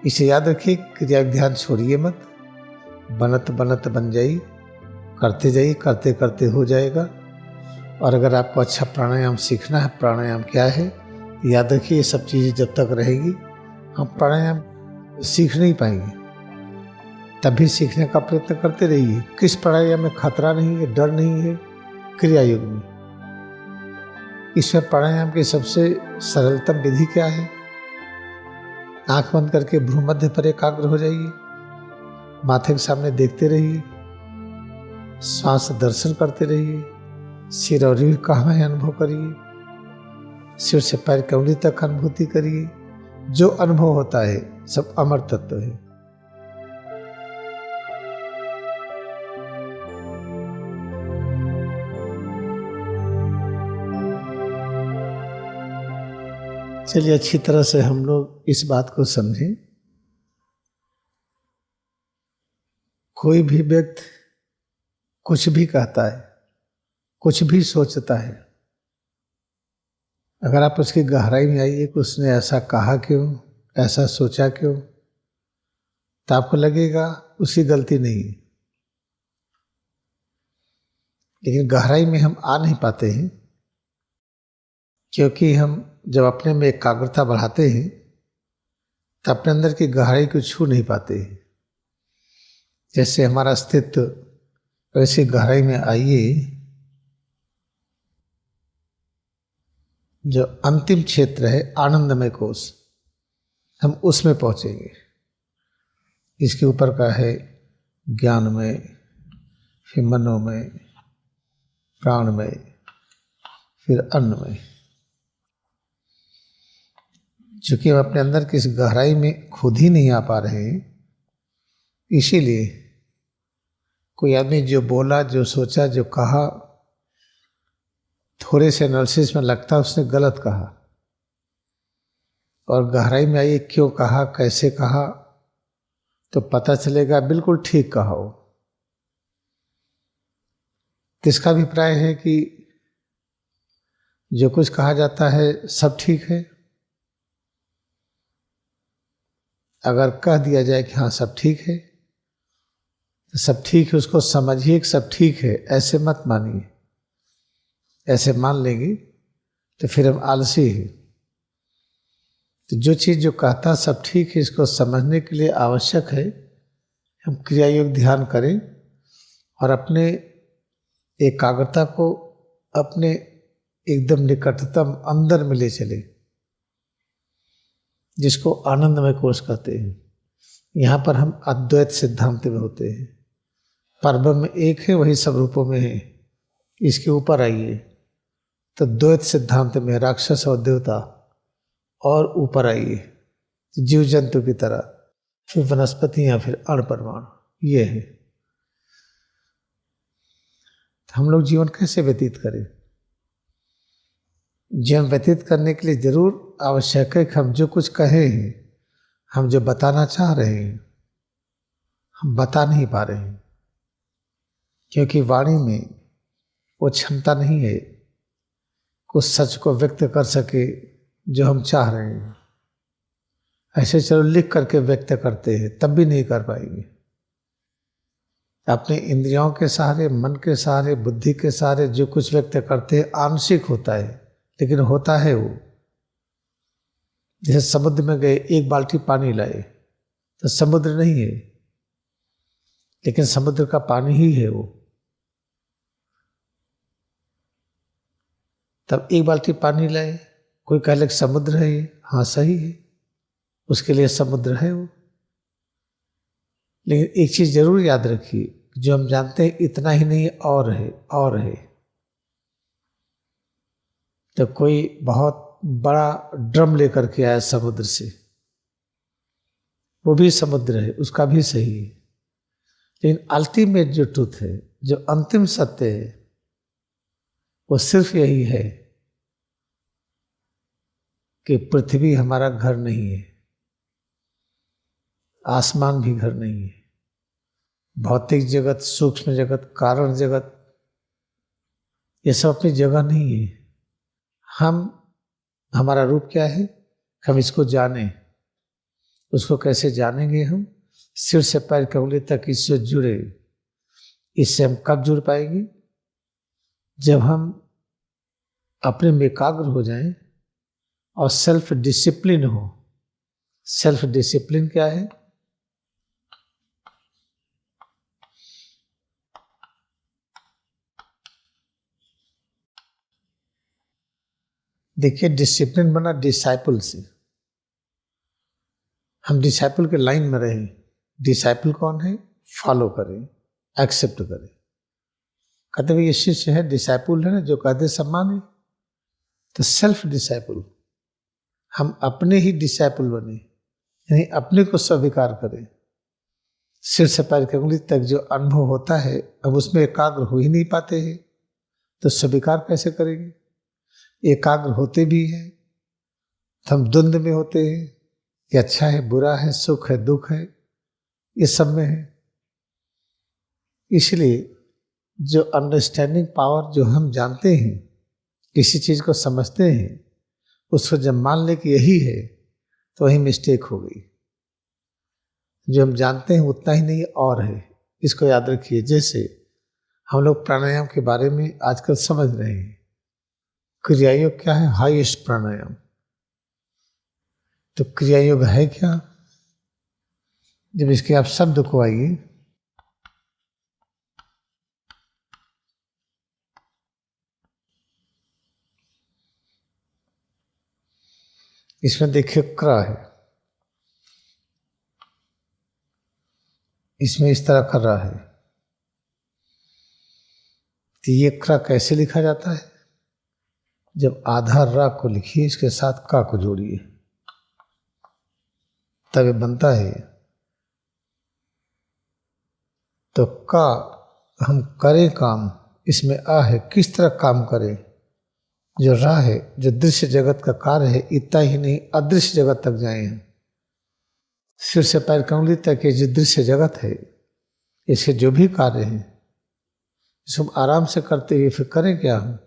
इसे याद रखिए, क्रिया ध्यान छोड़िए मत। बनत बनत बन जाइए, करते जाइए, करते करते हो जाएगा। और अगर आपको अच्छा प्राणायाम सीखना है, प्राणायाम क्या है, याद रखिए ये सब चीज़ें जब तक रहेगी हम प्राणायाम सीख नहीं पाएंगे। तभी सीखने का प्रयत्न करते रहिए। किस प्राणायाम में खतरा नहीं है, डर नहीं है? क्रिया योग में। इसमें प्राणायाम की सबसे सरलतम विधि क्या है? आंख बंद करके भ्रू मध्य पर एकाग्र हो जाइए, माथे के सामने देखते रहिए, श्वास दर्शन करते रहिए, सिर और रीढ़ कहाँ है अनुभव करिए, सिर से पैर की उंगली तक अनुभूति करिए। जो अनुभव होता है सब अमर तत्व है। चलिए अच्छी तरह से हम लोग इस बात को समझें। कोई भी व्यक्ति कुछ भी कहता है, कुछ भी सोचता है, अगर आप उसकी गहराई में आइए कि उसने ऐसा कहा क्यों, ऐसा सोचा क्यों, तो आपको लगेगा उसकी गलती नहीं है। लेकिन गहराई में हम आ नहीं पाते हैं, क्योंकि हम जब अपने में एकाग्रता बढ़ाते हैं तो अपने अंदर की गहराई को छू नहीं पाते हैं। जैसे हमारा अस्तित्व, वैसे गहराई में आइए, जो अंतिम क्षेत्र है आनंदमय कोश, हम उसमें पहुंचेंगे। इसके ऊपर का है ज्ञानमय, फिर मनोमय, प्राणमय, फिर अन्नमय। चूंकि हम अपने अंदर की इस गहराई में खुद ही नहीं आ पा रहे हैं, इसीलिए कोई आदमी जो बोला, जो सोचा, जो कहा, थोड़े से एनालिसिस में लगता उसने गलत कहा। और गहराई में आइए क्यों कहा, कैसे कहा, तो पता चलेगा बिल्कुल ठीक कहा हो। किसका अभिप्राय है कि जो कुछ कहा जाता है सब ठीक है? अगर कह दिया जाए कि हाँ सब ठीक है, तो सब ठीक है उसको समझिए कि सब ठीक है, ऐसे मत मानिए। ऐसे मान लेंगे तो फिर हम आलसी हैं। तो जो चीज़ जो कहता सब ठीक है, इसको समझने के लिए आवश्यक है हम क्रिया योग ध्यान करें और अपने एकाग्रता को अपने एकदम निकटतम अंदर में ले चले, जिसको आनंदमय कोश कहते हैं। यहाँ पर हम अद्वैत सिद्धांत में होते हैं। परब्रह्म एक है, वही सब रूपों में है। इसके ऊपर आइए तो द्वैत सिद्धांत में राक्षस और देवता, और ऊपर आइए जीव जंतु की तरह, फिर वनस्पति या फिर अण परमाणु। ये है। हम लोग जीवन कैसे व्यतीत करें? जीवन व्यतीत करने के लिए जरूर आवश्यक है कि हम जो कुछ कहे हैं, हम जो बताना चाह रहे हैं, हम बता नहीं पा रहे हैं, क्योंकि वाणी में वो क्षमता नहीं है कुछ सच को व्यक्त कर सके जो हम चाह रहे हैं। ऐसे चलो लिख करके व्यक्त करते हैं, तब भी नहीं कर पाएंगे। अपने इंद्रियों के सहारे, मन के सहारे, बुद्धि के सहारे जो कुछ व्यक्त करते हैं आंशिक होता है, लेकिन होता है वो। जैसे समुद्र में गए, एक बाल्टी पानी लाए तो समुद्र नहीं है, लेकिन समुद्र का पानी ही है वो। तब एक बाल्टी पानी लाए, कोई कह ले समुद्र है ये, हाँ सही है, उसके लिए समुद्र है वो। लेकिन एक चीज जरूर याद रखिए, जो हम जानते हैं इतना ही नहीं, और है, और है। तो कोई बहुत बड़ा ड्रम लेकर के आया समुद्र से, वो भी समुद्र है, उसका भी सही है। लेकिन अल्टीमेट जो ट्रुथ है, जो अंतिम सत्य है, वो सिर्फ यही है कि पृथ्वी हमारा घर नहीं है, आसमान भी घर नहीं है, भौतिक जगत, सूक्ष्म जगत, कारण जगत, ये सब अपनी जगह नहीं है। हमारा रूप क्या है? हम इसको जाने, उसको कैसे जानेंगे हम? सिर से पैर की उंगली तक इससे जुड़े। इससे हम कब जुड़ पाएंगे? जब हम अपने में एकाग्र हो जाएं और सेल्फ डिसिप्लिन हो। सेल्फ डिसिप्लिन क्या है? देखिए, डिसिप्लिन बना डिसाइपल से। हम डिसाइपल के लाइन में रहें। डिसाइपल कौन है? फॉलो करें, एक्सेप्ट करें। कहते हुए ये शिष्य है, डिसाइपल है ना, जो कहते सम्मान है। तो सेल्फ डिसाइपल, हम अपने ही डिसाइपल बने, यानी अपने को स्वीकार करें। सिर से पैर की उंगली तक जो अनुभव होता है, अब उसमें एकाग्र हो ही नहीं पाते हैं, तो स्वीकार कैसे करेंगे? एकाग्र होते भी हैं तो हम द्वंद में होते हैं कि अच्छा है, बुरा है, सुख है, दुख है, ये सब में है। इसलिए जो अंडरस्टैंडिंग पावर, जो हम जानते हैं, किसी चीज को समझते हैं, उसको जब मान ले कि यही है, तो वही मिस्टेक हो गई। जो हम जानते हैं उतना ही नहीं और है, इसको याद रखिए। जैसे हम लोग प्राणायाम के बारे में आजकल समझ रहे हैं। क्रियायोग क्या है? हाईएस्ट प्राणायाम। तो क्रियायोग है क्या? जब इसके आप शब्द को आइए, इसमें देखिए क्र है, इसमें इस तरह कर रहा है। तो ये क्र कैसे लिखा जाता है? जब आधा र को लिखिए, इसके साथ का को जोड़िए, तब ये बनता है। तो का हम करें काम, इसमें आ है, किस तरह काम करें। जो रा है, जो दृश्य जगत का कार्य है, इतना ही नहीं, अदृश्य जगत तक जाए हैं। सिर से पैर की उंगली तक ये जो दृश्य जगत है, इसके जो भी कार्य हैं, इसको हम आराम से करते हुए फिर करें क्या हम?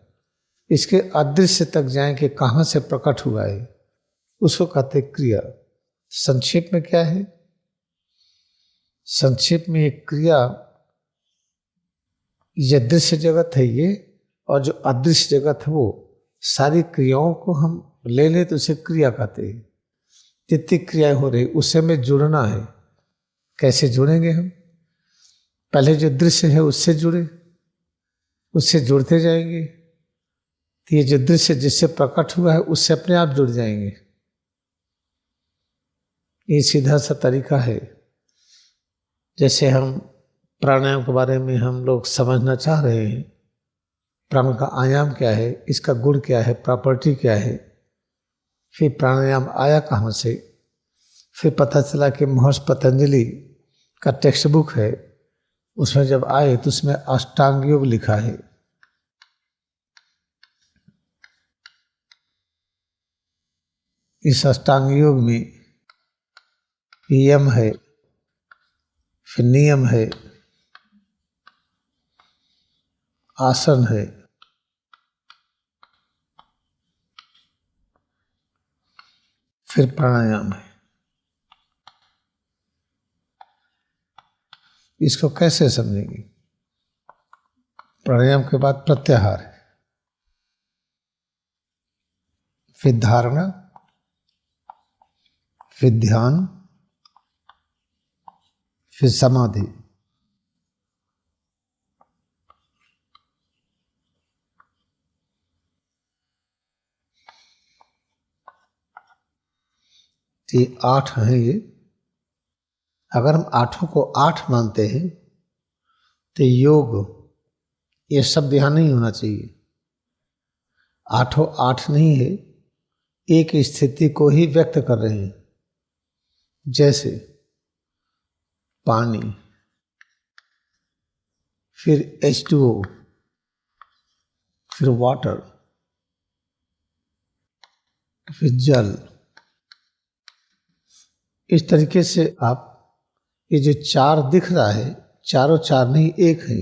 इसके अदृश्य तक जाएं कि कहाँ से प्रकट हुआ है, उसको कहते क्रिया। संक्षेप में क्या है? संक्षेप में एक क्रिया, ये दृश्य जगत है ये, और जो अदृश्य जगत है वो, सारी क्रियाओं को हम ले लें तो उसे क्रिया कहते हैं। जितनी क्रियाएं हो रही, उससे में जुड़ना है। कैसे जुड़ेंगे हम? पहले जो दृश्य है उससे जुड़े, उससे जुड़ते जाएंगे, तो ये जो दृश्य जिससे प्रकट हुआ है उससे अपने आप जुड़ जाएंगे। ये सीधा सा तरीका है। जैसे हम प्राणायाम के बारे में हम लोग समझना चाह रहे हैं, प्राण का आयाम क्या है, इसका गुण क्या है, प्रॉपर्टी क्या है, फिर प्राणायाम आया कहाँ से, फिर पता चला कि महर्षि पतंजलि का टेक्स्ट बुक है, उसमें जब आए तो उसमें अष्टांग योग लिखा है। इस अष्टांग योग में यम है, फिर नियम है, आसन है, फिर प्राणायाम है। इसको कैसे समझेंगे? प्राणायाम के बाद प्रत्याहार है, फिर धारणा, फिर ध्यान, फिर समाधि। ये 8 हैं ये। अगर हम आठों को 8 मानते हैं तो योग, ये शब्द यहां नहीं होना चाहिए। आठों 8 नहीं है, एक स्थिति को ही व्यक्त कर रहे हैं। जैसे पानी, फिर H2O, फिर वाटर, फिर जल। इस तरीके से आप ये जो 4 दिख रहा है, चारों 4 नहीं, एक है।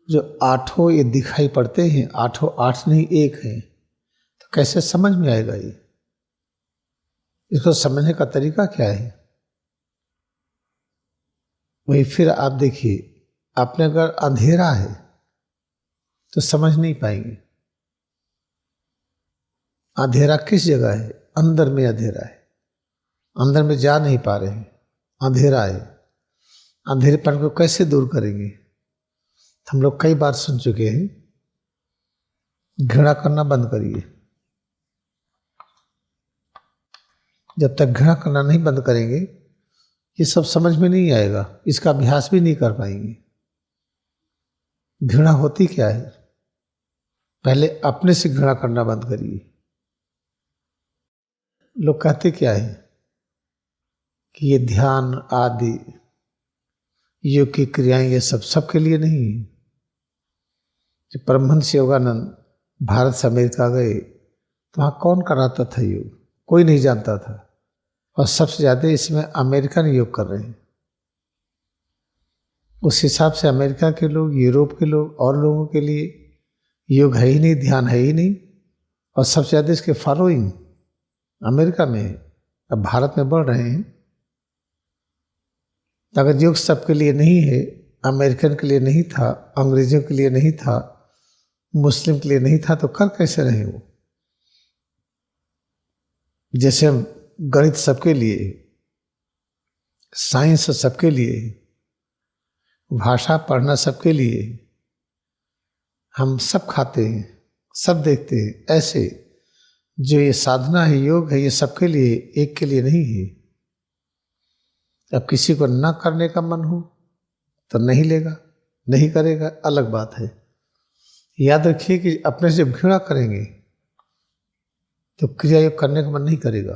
जो 8 ये दिखाई पड़ते हैं, 8 नहीं, एक है। तो कैसे समझ में आएगा ये? इसको समझने का तरीका क्या है? वही फिर आप देखिए, आपने अगर अंधेरा है तो समझ नहीं पाएंगे। अंधेरा किस जगह है? अंदर में अंधेरा है, अंदर में जा नहीं पा रहे हैं, अंधेरा है। अंधेरेपन को कैसे दूर करेंगे? हम लोग कई बार सुन चुके हैं, घृणा करना बंद करिए। जब तक घृणा करना नहीं बंद करेंगे, ये सब समझ में नहीं आएगा, इसका अभ्यास भी नहीं कर पाएंगे। घृणा होती क्या है? पहले अपने से घृणा करना बंद करिए। लोग कहते क्या है कि ये ध्यान आदि योग की क्रियाएं ये सब सबके लिए नहीं है। जब परमहंस योगानंद भारत से अमेरिका गए तो वहाँ कौन कराता था योग? कोई नहीं जानता था, और सबसे ज़्यादा इसमें अमेरिकन योग कर रहे हैं। उस हिसाब से अमेरिका के लोग, यूरोप के लोग और लोगों के लिए योग है ही नहीं, ध्यान है ही नहीं, और सबसे ज़्यादा इसके फॉलोइंग अमेरिका में है। अब भारत में बढ़ रहे हैं। अगर योग सबके लिए नहीं है, अमेरिकन के लिए नहीं था, अंग्रेजों के लिए नहीं था, मुस्लिम के लिए नहीं था, तो कर कैसे रहे वो? जैसे हम गणित सबके लिए, साइंस सबके लिए, भाषा पढ़ना सबके लिए, हम सब खाते हैं, सब देखते हैं, ऐसे जो ये साधना है, योग है, ये सबके लिए, एक के लिए नहीं है। अब किसी को ना करने का मन हो तो नहीं लेगा, नहीं करेगा, अलग बात है। याद रखिए कि अपने से घृणा करेंगे तो क्रिया योग करने का मन नहीं करेगा,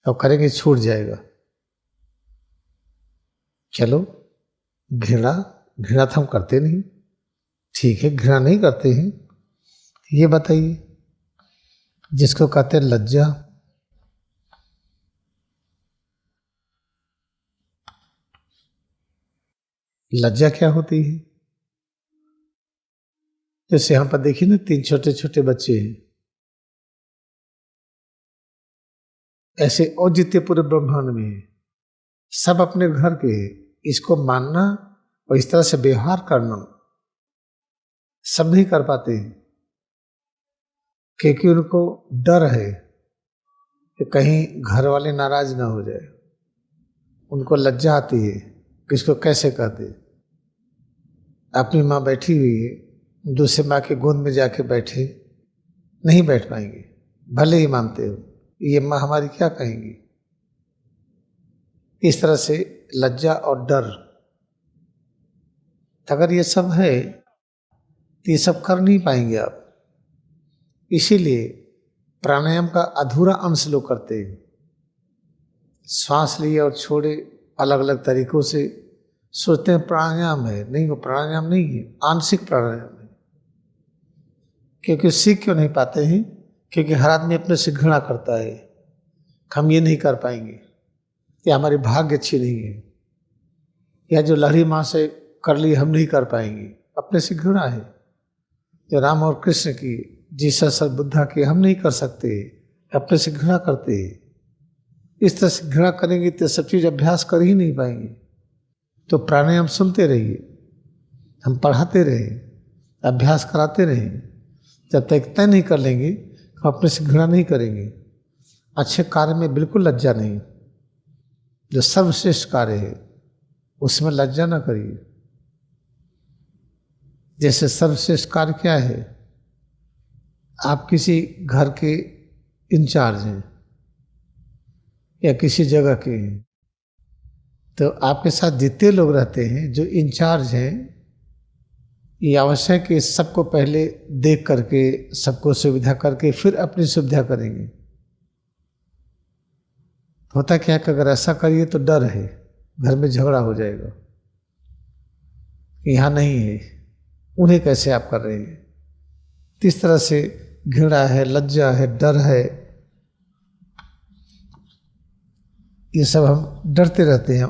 और करेंगे छूट जाएगा। चलो, घृणा तो हम करते नहीं, ठीक है, घृणा नहीं करते हैं। ये बताइए, जिसको कहते हैं लज्जा, लज्जा क्या होती है? जैसे यहां पर देखिए ना, 3 छोटे छोटे बच्चे हैं, ऐसे औचित्य पूरे ब्रह्मांड में है, सब अपने घर के, इसको मानना और इस तरह से व्यवहार करना सब नहीं कर पाते हैं, क्योंकि उनको डर है कि कहीं घर वाले नाराज ना हो जाए। उनको लज्जा आती है कि इसको कैसे कर दे। अपनी माँ बैठी हुई है, दूसरे माँ के गोद में जाके बैठे, नहीं बैठ पाएंगे, भले ही मानते हो, ये माँ हमारी क्या कहेंगी। इस तरह से लज्जा और डर, अगर ये सब है तो ये सब कर नहीं पाएंगे आप। इसीलिए प्राणायाम का अधूरा अंश लोग करते हैं। श्वास लिए और छोड़े अलग अलग तरीकों से, सोचते हैं प्राणायाम है, नहीं, वो प्राणायाम नहीं है, आंशिक प्राणायाम है। क्योंकि सीख क्यों नहीं पाते हैं? क्योंकि हर आदमी अपने से घृणा करता है, हम ये नहीं कर पाएंगे, या हमारी भाग्य अच्छी नहीं है, या जो लहरी माँ से कर ली हम नहीं कर पाएंगे, अपने से घृणा है। जो राम और कृष्ण की, जीसस और बुद्धा की हम नहीं कर सकते, अपने से घृणा करते हैं। इस तरह से घृणा करेंगे तो सब चीज़ अभ्यास कर ही नहीं पाएंगे। तो प्राणायाम सुनते रहिए, हम पढ़ाते रहें, अभ्यास कराते रहें, जब तक तय नहीं कर लेंगे हम अपने से घृणा नहीं करेंगे। अच्छे कार्य में बिल्कुल लज्जा नहीं, जो सर्वश्रेष्ठ कार्य है उसमें लज्जा ना करिए। जैसे सर्वश्रेष्ठ कार्य क्या है? आप किसी घर के इंचार्ज हैं या किसी जगह के हैं, तो आपके साथ जितने लोग रहते हैं जो इंचार्ज हैं, ये आवश्यक है सबको पहले देख करके, सबको सुविधा करके फिर अपनी सुविधा करेंगे। होता क्या कि अगर ऐसा करिए तो डर है, घर में झगड़ा हो जाएगा, यहाँ नहीं है, उन्हें कैसे आप कर रहे हैं। इस तरह से घृणा है, लज्जा है, डर है, ये सब हम डरते रहते हैं।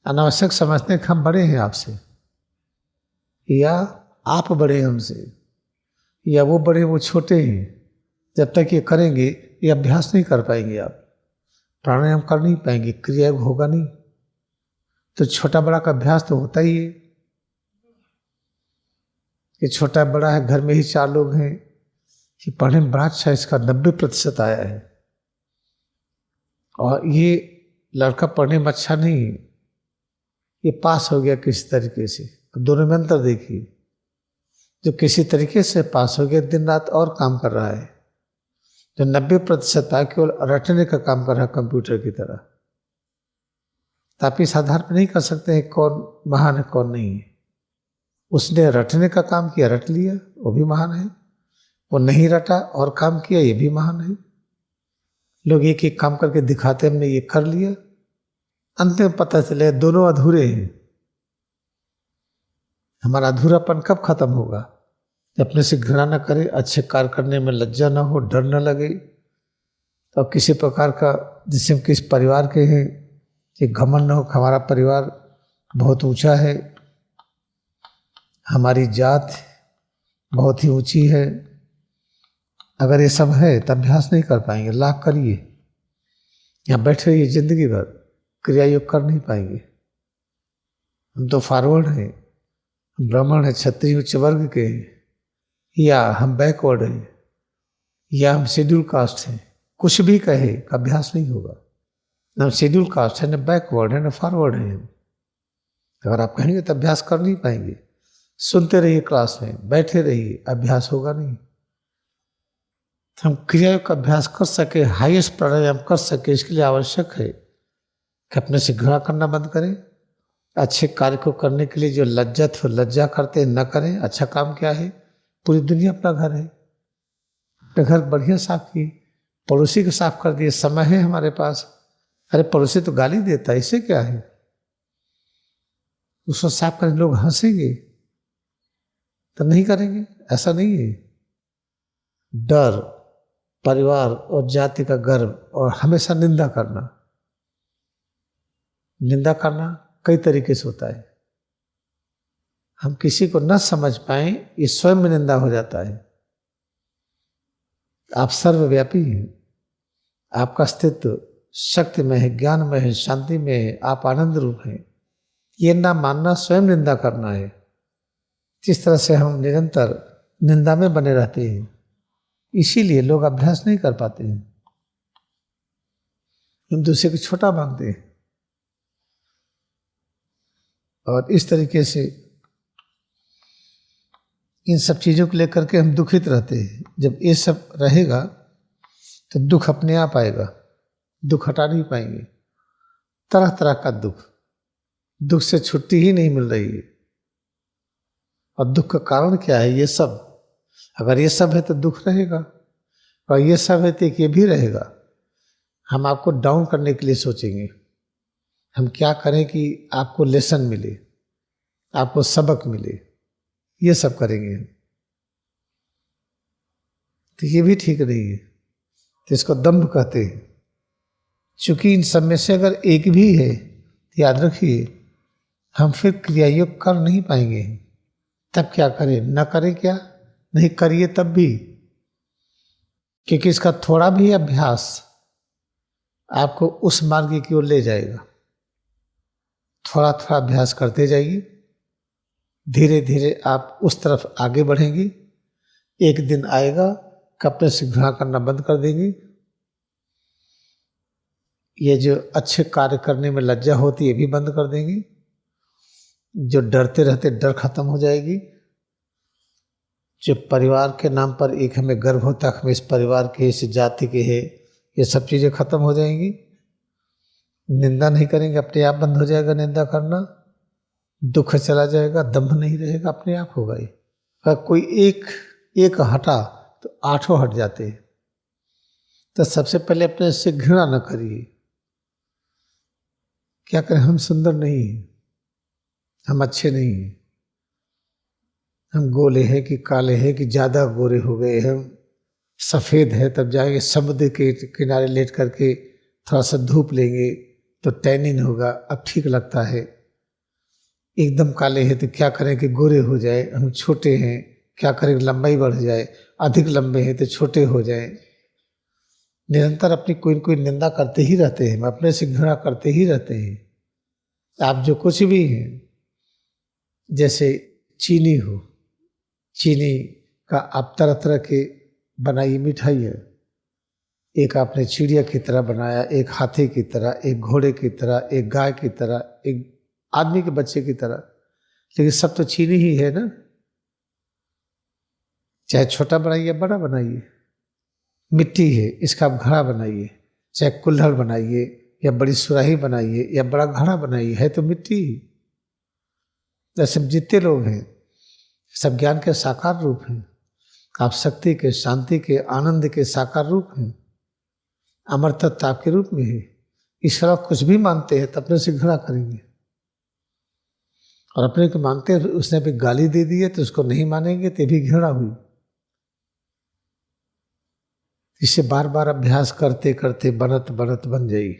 अनावश्यक समझते हैं कि हम बड़े हैं आपसे, या आप बड़े हैं हमसे, या वो बड़े वो छोटे हैं। जब तक ये करेंगे ये अभ्यास नहीं कर पाएंगे आप, प्राणायाम कर नहीं पाएंगे, क्रिया योग होगा नहीं। तो छोटा बड़ा का अभ्यास तो होता ही है कि छोटा बड़ा है, घर में ही 4 लोग हैं कि पढ़ने में बड़ा अच्छा, इसका 90% आया है, और ये लड़का पढ़ने में अच्छा नहीं, ये पास हो गया किसी तरीके से। अब दोनों में अंतर देखिए, जो किसी तरीके से पास हो गया दिन रात और काम कर रहा है, जो 90% आया केवल रटने का काम कर रहा है कंप्यूटर की तरह। तो आप इस आधार पर नहीं कर सकते हैं कौन महान है कौन नहीं है। उसने रटने का काम किया, रट लिया, वो भी महान है। वो नहीं रटा और काम किया, ये भी महान है। लोग एक एक काम करके दिखाते हमने ये कर लिया, अंत में पता चले दोनों अधूरे हैं। हमारा अधूरापन कब खत्म होगा? जब अपने से घृणा न करे, अच्छे कार्य करने में लज्जा न हो, डर न लगे, तो किसी प्रकार का, जिससे हम किस परिवार के हैं, कि घमंड न हो, हमारा परिवार बहुत ऊंचा है, हमारी जात बहुत ही ऊंची है। अगर ये सब है तो अभ्यास नहीं कर पाएंगे। लाख करिए, यहाँ बैठे रहिए जिंदगी भर, क्रिया योग कर नहीं पाएंगे। हम तो फॉरवर्ड हैं, ब्राह्मण है, क्षत्रिय उच्च वर्ग के हैं, या हम बैकवर्ड हैं, या हम शेड्यूल कास्ट हैं। कुछ भी कहे का अभ्यास नहीं होगा। न शेड्यूल कास्ट है, न बैकवर्ड है, न फॉरवर्ड है। अगर आप कहेंगे तो अभ्यास कर नहीं पाएंगे। सुनते रहिए क्लास में, बैठे रहिए, अभ्यास होगा नहीं। हम क्रिया का अभ्यास कर सके, हाईएस्ट प्राणायाम कर सके, इसके लिए आवश्यक है कि अपने से घृणा करना बंद करें। अच्छे कार्य को करने के लिए जो लज्जत हो, लज्जा करते न करें। अच्छा काम क्या है? पूरी दुनिया अपना घर है, अपने घर बढ़िया साफ किए, पड़ोसी को साफ कर दिए, समय है हमारे पास। अरे पड़ोसी तो गाली देता है, इससे क्या है? उसको साफ करने लोग हंसेंगे तो नहीं करेंगे, ऐसा नहीं है। डर, परिवार और जाति का गर्व, और हमेशा निंदा करना। निंदा करना कई तरीके से होता है। हम किसी को न समझ पाए, ये स्वयं में निंदा हो जाता है। आप सर्वव्यापी हैं, आपका अस्तित्व शक्ति में है, ज्ञान में है, शांति में है, आप आनंद रूप हैं। ये ना मानना स्वयं निंदा करना है। जिस तरह से हम निरंतर निंदा में बने रहते हैं, इसीलिए लोग अभ्यास नहीं कर पाते हैं। हम दूसरे को छोटा मानते हैं, और इस तरीके से इन सब चीज़ों को लेकर के हम दुखित रहते हैं। जब ये सब रहेगा तो दुख अपने आप आएगा, दुख हटा नहीं पाएंगे। तरह तरह का दुख, दुख से छुट्टी ही नहीं मिल रही है। और दुख का कारण क्या है? ये सब, अगर ये सब है तो दुख रहेगा, और ये सब है तो ये भी रहेगा। हम आपको डाउन करने के लिए सोचेंगे। हम क्या करें कि आपको लेसन मिले, आपको सबक मिले, ये सब करेंगे। तो ये भी ठीक नहीं है, तो इसको दंभ कहते हैं। चूंकि इन सब में से अगर एक भी है तो याद रखिए, हम फिर क्रिया योग कर नहीं पाएंगे। तब क्या करें? न करें क्या? नहीं करिए तब भी, क्योंकि इसका थोड़ा भी अभ्यास आपको उस मार्ग की ओर ले जाएगा। थोड़ा थोड़ा अभ्यास करते जाइए, धीरे धीरे आप उस तरफ आगे बढ़ेंगे। एक दिन आएगा कि अपने से घृणा करना बंद कर देंगे। ये जो अच्छे कार्य करने में लज्जा होती है, ये भी बंद कर देंगे। जो डरते रहते, डर खत्म हो जाएगी। जो परिवार के नाम पर एक हमें गर्व होता है, हम इस परिवार के, इस जाति के हैं, ये सब चीज़ें खत्म हो जाएंगी। निंदा नहीं करेंगे, अपने आप बंद हो जाएगा निंदा करना। दुख चला जाएगा, दंभ नहीं रहेगा, अपने आप होगा। ये अगर कोई एक हटा तो 8 हट जाते हैं। तो सबसे पहले अपने से घृणा न करिए। क्या करें? हम सुंदर नहीं हैं, हम अच्छे नहीं हैं, हम गोले हैं कि काले हैं कि ज़्यादा गोरे हो गए, हम सफ़ेद है। तब जाएंगे समुद्र के किनारे लेट करके थोड़ा सा धूप लेंगे तो टैनिन होगा, अब ठीक लगता है। एकदम काले हैं तो क्या करें कि गोरे हो जाए। हम छोटे हैं, क्या करें लंबाई बढ़ जाए। अधिक लंबे हैं तो छोटे हो जाए। निरंतर अपनी कोई न कोई निंदा करते ही रहते हैं, अपने से घृणा करते ही रहते हैं। आप जो कुछ भी हैं, जैसे चीनी हो, चीनी का आप तरह तरह के बनाई मिठाई है, एक आपने चिड़िया की तरह बनाया, एक हाथी की तरह, एक घोड़े की तरह, एक गाय की तरह, एक आदमी के बच्चे की तरह, लेकिन सब तो चीनी ही है ना। चाहे छोटा बनाइए बड़ा बनाइए, मिट्टी है, इसका आप घड़ा बनाइए, चाहे कुल्हड़ बनाइए या बड़ी सुराही बनाइए या बड़ा घड़ा बनाइए, है तो मिट्टी ही। ऐसे जितने लोग हैं सब ज्ञान के साकार रूप हैं। आप शक्ति के, शांति के, आनंद के साकार रूप हैं। अमर तत्व आपके रूप में है। ईश्वर आप कुछ भी मानते हैं तो अपने से घृणा करेंगे, और अपने को मानते हैं उसने भी गाली दे दी है तो उसको नहीं मानेंगे तो भी घृणा हुई। इसे बार बार अभ्यास करते करते बनत बनत बन जाएगी।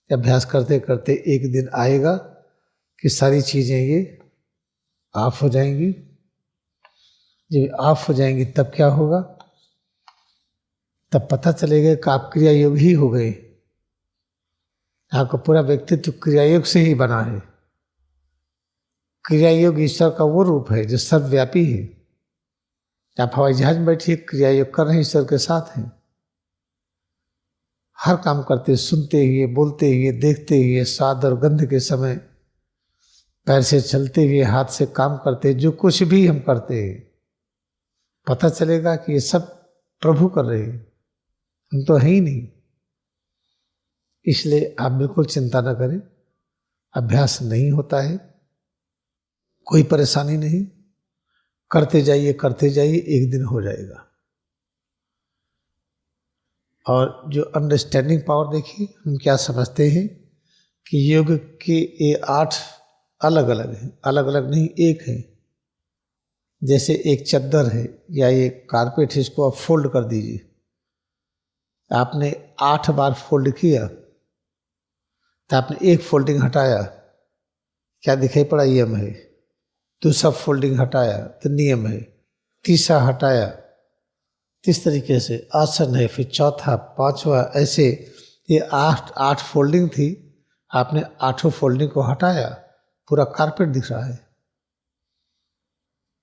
अभ्यास करते करते एक दिन आएगा कि सारी चीजें ये ऑफ हो जाएंगी। जब ऑफ हो जाएंगी तब क्या होगा? तब पता चलेगा कि आप क्रिया योग ही हो गए। आपका पूरा व्यक्तित्व क्रिया योग से ही बना है। क्रिया योग ईश्वर का वो रूप है जो सर्वव्यापी है। आप हवाई जहाज में बैठिए, क्रिया योग कर रहे हैं, ईश्वर के साथ हैं। हर काम करते, सुनते हुए, बोलते हुए, देखते हुए, स्वाद और गंध के समय, पैर से चलते हुए, हाथ से काम करते, जो कुछ भी हम करते हैं, पता चलेगा कि ये सब प्रभु कर रहे हैं, हम तो है ही नहीं। इसलिए आप बिल्कुल चिंता न करें। अभ्यास नहीं होता है, कोई परेशानी नहीं, करते जाइए करते जाइए, एक दिन हो जाएगा। और जो अंडरस्टैंडिंग पावर देखिए, हम क्या समझते हैं कि योग के ये 8 अलग अलग हैं, अलग अलग नहीं, एक है। जैसे एक चद्दर है या एक कारपेट है, इसको आप फोल्ड कर दीजिए। आपने 8 बार फोल्ड किया तो आपने एक फोल्डिंग हटाया, क्या दिखाई पड़ा? यम है। दूसरा फोल्डिंग हटाया तो नियम है। तीसरा हटाया, इस तरीके से आसन है, फिर चौथा, पांचवा, ऐसे ये 8 फोल्डिंग थी। आपने 8 फोल्डिंग को हटाया, पूरा कारपेट दिख रहा है,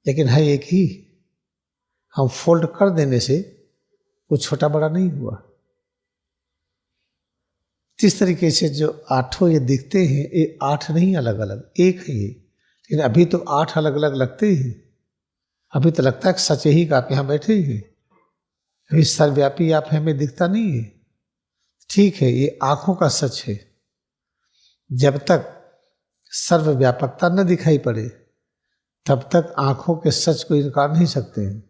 लेकिन है एक ही। हम फोल्ड कर देने से कुछ छोटा बड़ा नहीं हुआ। इस तरीके से जो 8 ये दिखते हैं, ये 8 नहीं अलग अलग, एक है ये। लेकिन अभी तो 8 अलग अलग लगते हैं। अभी तो लगता है कि सच ही का आप यहाँ बैठे हैं, अभी सर्वव्यापी आप हमें दिखता नहीं है। ठीक है, ये आंखों का सच है। जब तक सर्वव्यापकता न दिखाई पड़े तब तक आंखों के सच को इनकार नहीं सकते हैं।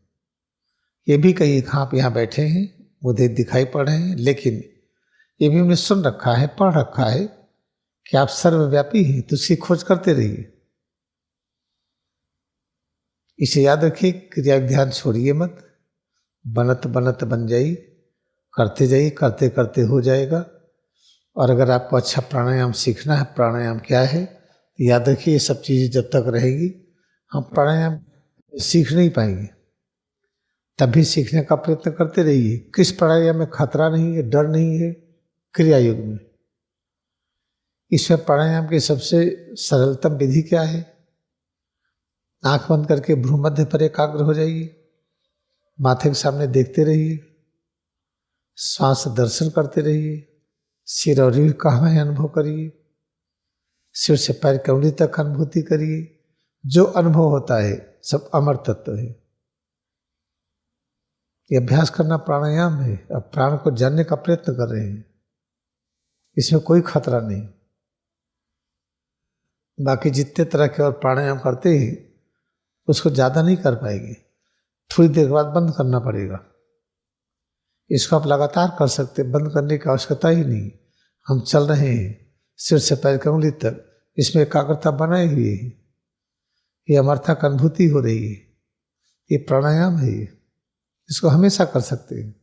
ये भी कहीं आप यहाँ बैठे हैं, मुझे दिखाई पड़ रहे हैं, लेकिन ये भी हमने सुन रखा है, पढ़ रखा है कि आप सर्वव्यापी हैं, तो उसकी खोज करते रहिए। इसे याद रखिए, क्रिया ध्यान छोड़िए मत। बनत बनत बन जाइए, करते जाइए, करते करते हो जाएगा। और अगर आपको अच्छा प्राणायाम सीखना है, प्राणायाम क्या है, तो याद रखिए ये सब चीज़ें जब तक रहेगी हम प्राणायाम सीख नहीं पाएंगे। तब भी सीखने का प्रयत्न करते रहिए। किस प्राणायाम में खतरा नहीं है, डर नहीं है? क्रिया योग में। इसमें प्राणायाम की सबसे सरलतम विधि क्या है? आंख बंद करके भ्रू मध्य पर एकाग्र हो जाइए, माथे के सामने देखते रहिए, श्वास दर्शन करते रहिए, सिर और रीढ़ का हमें अनुभव करिए, सिर से पैर की उंगली तक अनुभूति करिए। जो अनुभव होता है सब अमर तत्व है। ये अभ्यास करना प्राणायाम है। अब प्राण को जानने का प्रयत्न कर रहे हैं, इसमें कोई खतरा नहीं। बाकी जितने तरह के और प्राणायाम करते हैं उसको ज़्यादा नहीं कर पाएंगे, थोड़ी देर के बाद बंद करना पड़ेगा। इसको आप लगातार कर सकते, बंद करने की आवश्यकता ही नहीं। हम चल रहे हैं सिर से पैर की उंगली तक, इसमें एकाग्रता बनाए हुए है, ये अमरता की अनुभूति हो रही है। ये प्राणायाम है, ये इसको हमेशा कर सकते हैं।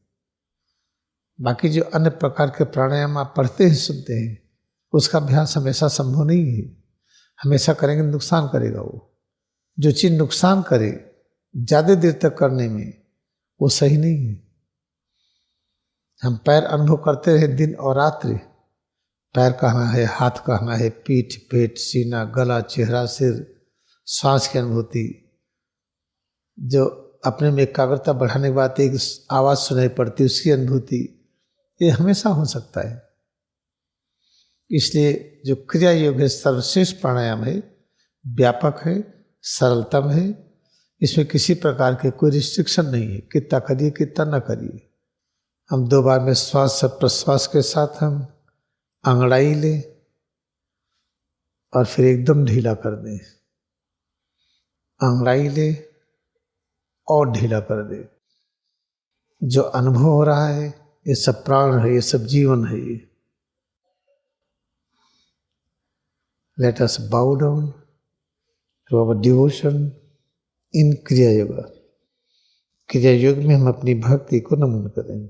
बाकी जो अन्य प्रकार के प्राणायाम आप पढ़ते हैं, सुनते हैं, उसका अभ्यास हमेशा संभव नहीं है। हमेशा करेंगे नुकसान करेगा। वो जो चीज़ नुकसान करे ज़्यादा देर तक करने में, वो सही नहीं है। हम पैर अनुभव करते रहे दिन और रात्रि। पैर कहाँ है, हाथ कहाँ है, पीठ, पेट, सीना, गला, चेहरा, सिर, श्वास की अनुभूति, जो अपने में एकाग्रता बढ़ाने के बाद एक आवाज़ सुनाई पड़ती उसकी अनुभूति, ये हमेशा हो सकता है। इसलिए जो क्रिया योग है सर्वश्रेष्ठ प्राणायाम है, व्यापक है, सरलतम है, इसमें किसी प्रकार के कोई रिस्ट्रिक्शन नहीं है, कितना करिए कितना न करिए। हम 2 बार में श्वास और प्रश्वास के साथ हम अंगड़ाई लें और फिर एकदम ढीला कर दें, अंगड़ाई लें और ढीला कर दें। जो अनुभव हो रहा है ये सब प्राण है, ये सब जीवन है। ये let us bow down to our devotion in Kriya Yoga. क्रिया योग में हम अपनी भक्ति को नमन करें।